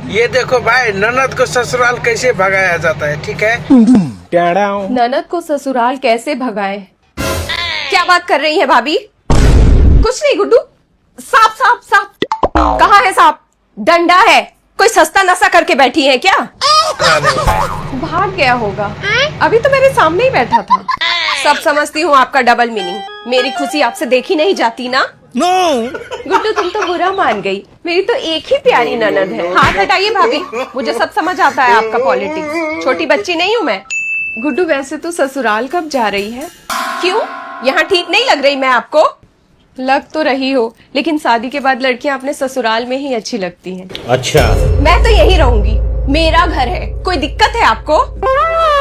ये देखो भाई, ननद को ससुराल कैसे भगाया जाता है, ठीक है? ननद को ससुराल कैसे भगाए? क्या बात कर रही है भाभी? कुछ नहीं गुड्डू, सांप सांप सांप। कहाँ है सांप? डंडा है। कोई सस्ता नशा करके बैठी है क्या? भाग गया होगा, अभी तो मेरे सामने ही बैठा था। सब समझती हूँ आपका डबल मीनिंग। मेरी खुशी आपसे देखी नहीं जाती ना। गुड्डू तुम तो बुरा मान गई। मेरी तो एक ही प्यारी ननद है। हाथ हटाइए भाभी, मुझे सब समझ आता है आपका पॉलिटिक्स। छोटी बच्ची नहीं हूँ मैं। गुड्डू वैसे तो ससुराल कब जा रही है? क्यों, यहाँ ठीक नहीं लग रही मैं आपको? लग तो रही हो, लेकिन शादी के बाद लड़कियां अपने ससुराल में ही अच्छी लगती हैं। अच्छा, मैं तो यही रहूंगी, मेरा घर है। कोई दिक्कत है आपको?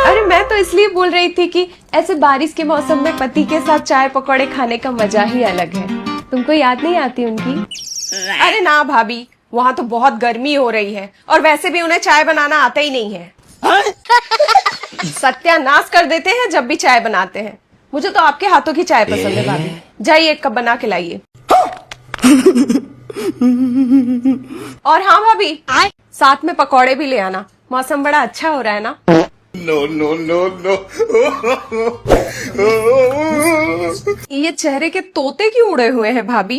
अरे मैं तो इसलिए बोल रही थी कि ऐसे बारिश के मौसम में पति के साथ चाय पकौड़े खाने का मजा ही अलग है। तुमको याद नहीं आती उनकी? अरे ना भाभी, वहाँ तो बहुत गर्मी हो रही है और वैसे भी उन्हें चाय बनाना आता ही नहीं है। सत्यानाश कर देते हैं जब भी चाय बनाते हैं। मुझे तो आपके हाथों की चाय पसंद है भाभी। जाइए एक कप बना के लाइए। और हाँ भाभी, साथ में पकौड़े भी ले आना। मौसम बड़ा अच्छा हो रहा है ना। No no no no. ये चेहरे के तोते क्यों उड़े हुए हैं भाभी?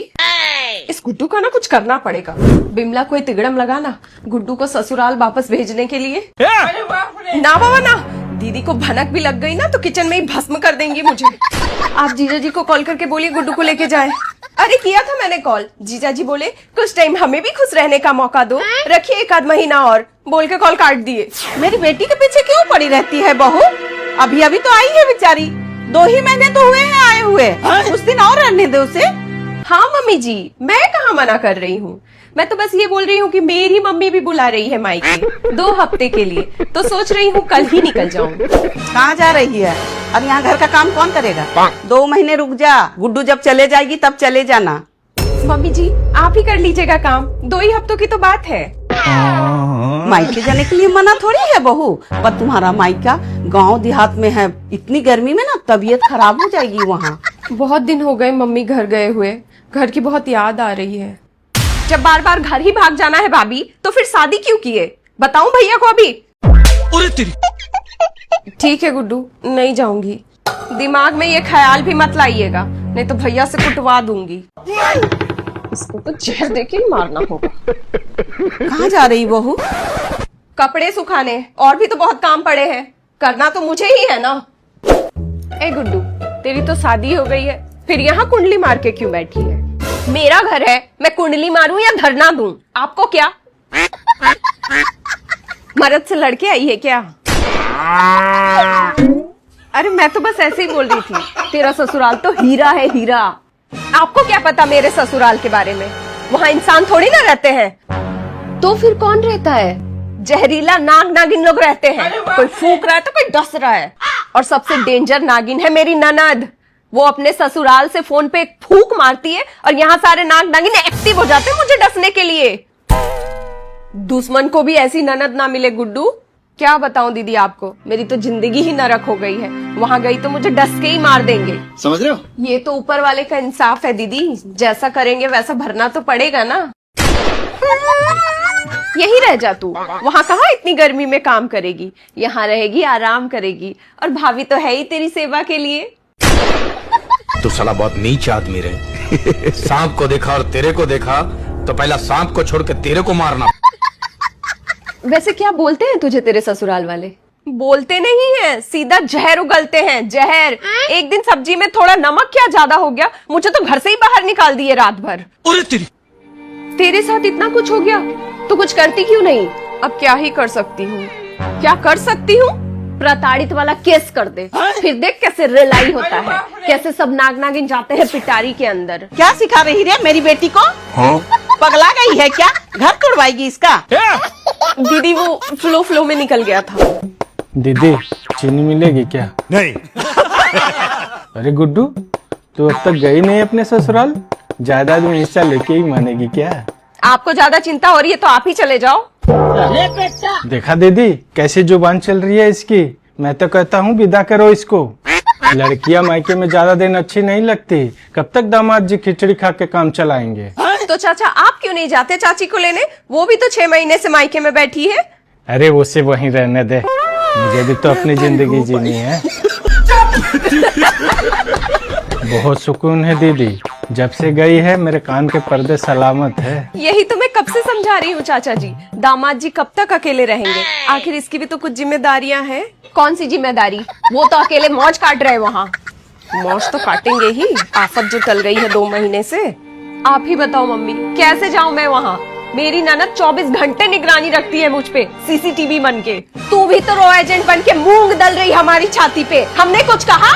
इस गुड्डू का ना कुछ करना पड़ेगा। बिमला कोई तिगड़म लगाना गुड्डू को ससुराल वापस भेजने के लिए। ना बाबा ना, दीदी को भनक भी लग गई ना तो किचन में ही भस्म कर देंगी मुझे। आप जीजा जी को कॉल करके बोलिए गुड्डू को लेके जाएं। अरे किया था मैंने कॉल, जीजा जी बोले कुछ टाइम हमें भी खुश रहने का मौका दो, रखिए एक आध महीना और, बोल के कॉल काट दिए। मेरी बेटी के पीछे क्यों पड़ी रहती है बहू? अभी अभी तो आई है बेचारी, 2 ही महीने तो हुए हैं आए हुए। कुछ दिन और रहने दो उसे। हाँ मम्मी जी, मैं कहाँ मना कर रही हूँ। मैं तो बस ये बोल रही हूँ कि मेरी मम्मी भी बुला रही है मायके 2 हफ्ते के लिए, तो सोच रही हूँ कल ही निकल जाऊँ। कहाँ जा रही है? और यहाँ घर का काम कौन करेगा? 2 महीने रुक जा, गुड्डू जब चले जाएगी तब चले जाना। मम्मी जी आप ही कर लीजिएगा काम, 2 ही हफ्तों की तो बात है। मायके जाने के लिए मना थोड़ी है बहू, पर तुम्हारा मायका गांव देहात में है, इतनी गर्मी में ना तबीयत खराब हो जाएगी वहाँ। बहुत दिन हो गए मम्मी घर गए हुए, घर की बहुत याद आ रही है। जब बार बार घर ही भाग जाना है भाभी, तो फिर शादी क्यों किए? बताऊं भैया को अभी? ठीक है गुड्डू, नहीं जाऊंगी। दिमाग में ये ख्याल भी मत लाइएगा, नहीं तो भैया से कुटवा दूंगी। इसको तो जहर देके ही मारना होगा। कहाँ जा रही बहू? कपड़े सुखाने, और भी तो बहुत काम पड़े हैं, करना तो मुझे ही है ना। ए गुड्डू, तेरी तो शादी हो गई है, फिर यहाँ कुंडली मार के क्यों बैठी है? मेरा घर है, मैं कुंडली मारूं या धरना दूं, आपको क्या? मर्द से लड़के आई है क्या? अरे मैं तो बस ऐसे ही बोल रही थी। तेरा ससुराल तो हीरा है, हीरा। आपको क्या पता मेरे ससुराल के बारे में? वहाँ इंसान थोड़ी ना रहते हैं। तो फिर कौन रहता है? जहरीला नाग नागिन लोग रहते हैं। कोई फूंक रहा है तो कोई डस रहा है। और सबसे डेंजर नागिन है मेरी ननद। वो अपने ससुराल से फोन पे एक फूंक मारती है और यहाँ सारे नाग नागिन एक्टिव हो जाते हैं मुझे डसने के लिए। दुश्मन को भी ऐसी ननद ना मिले गुड्डू। क्या बताऊं दीदी आपको, मेरी तो जिंदगी ही नरक हो गई है। वहां गई तो मुझे डस के ही मार देंगे। समझ रहे हो? ये तो ऊपर वाले का इंसाफ है दीदी, जैसा करेंगे वैसा भरना तो पड़ेगा ना। यही रह जा तू, वहाँ कहाँ इतनी गर्मी में काम करेगी, यहाँ रहेगी आराम करेगी। और भाभी तो है ही तेरी सेवा के लिए। तू साला बहुत नीच आदमी रहे। सांप को देखा और तेरे को देखा तो पहला सांप को छोड़ के तेरे को मारना। वैसे क्या बोलते हैं तुझे तेरे ससुराल वाले? बोलते नहीं है, सीधा जहर उगलते हैं, जहर। एक दिन सब्जी में थोड़ा नमक क्या ज्यादा हो गया, मुझे तो घर से ही बाहर निकाल दिए रात भर। तेरे साथ इतना कुछ हो गया तो कुछ करती क्यों नहीं? अब क्या ही कर सकती हूँ? क्या कर सकती हूँ? प्रताड़ित वाला केस कर दे, फिर देख कैसे रिलाई होता है, कैसे सब नाग नागिन जाते हैं पिटारी के अंदर। क्या सिखा रही रे मेरी बेटी को? पगला गई है क्या? घर तोड़वाएगी इसका? दीदी वो फ्लो में निकल गया था। दीदी चीनी मिलेगी क्या? नहीं। अरे गुड्डू, तू अब तक गई नहीं अपने ससुराल, जायदाद में हिस्सा लेके ही मानेगी क्या? आपको ज्यादा चिंता हो रही है तो आप ही चले जाओ। देखा दीदी कैसी जुबान चल रही है इसकी। मैं तो कहता हूँ विदा करो इसको। लड़कियां मायके में ज्यादा दिन अच्छी नहीं लगती। कब तक दामाद जी खिचड़ी खा के काम चलाएंगे? तो चाचा आप क्यों नहीं जाते चाची को लेने? वो भी तो 6 महीने से मायके में बैठी है। अरे उसे वहीं रहने दे, मुझे भी तो अपनी जिंदगी जीनी है। बहुत सुकून है दीदी, जब से गई है मेरे कान के पर्दे सलामत है। यही तो मैं कब से समझा रही हूँ चाचा जी, दामाद जी कब तक अकेले रहेंगे? आखिर इसकी भी तो कुछ जिम्मेदारियां हैं। कौन सी जिम्मेदारी? वो तो अकेले मौज काट रहे वहाँ। मौज तो काटेंगे ही, आफत जो टल गई है 2 महीने से। आप ही बताओ मम्मी, कैसे जाऊं मैं वहाँ? मेरी ननद 24 घंटे निगरानी रखती है मुझ पे, सीसीटीवी बन के। तू भी तो रो एजेंट बन के मूंग दल रही हमारी छाती पे। हमने कुछ कहा?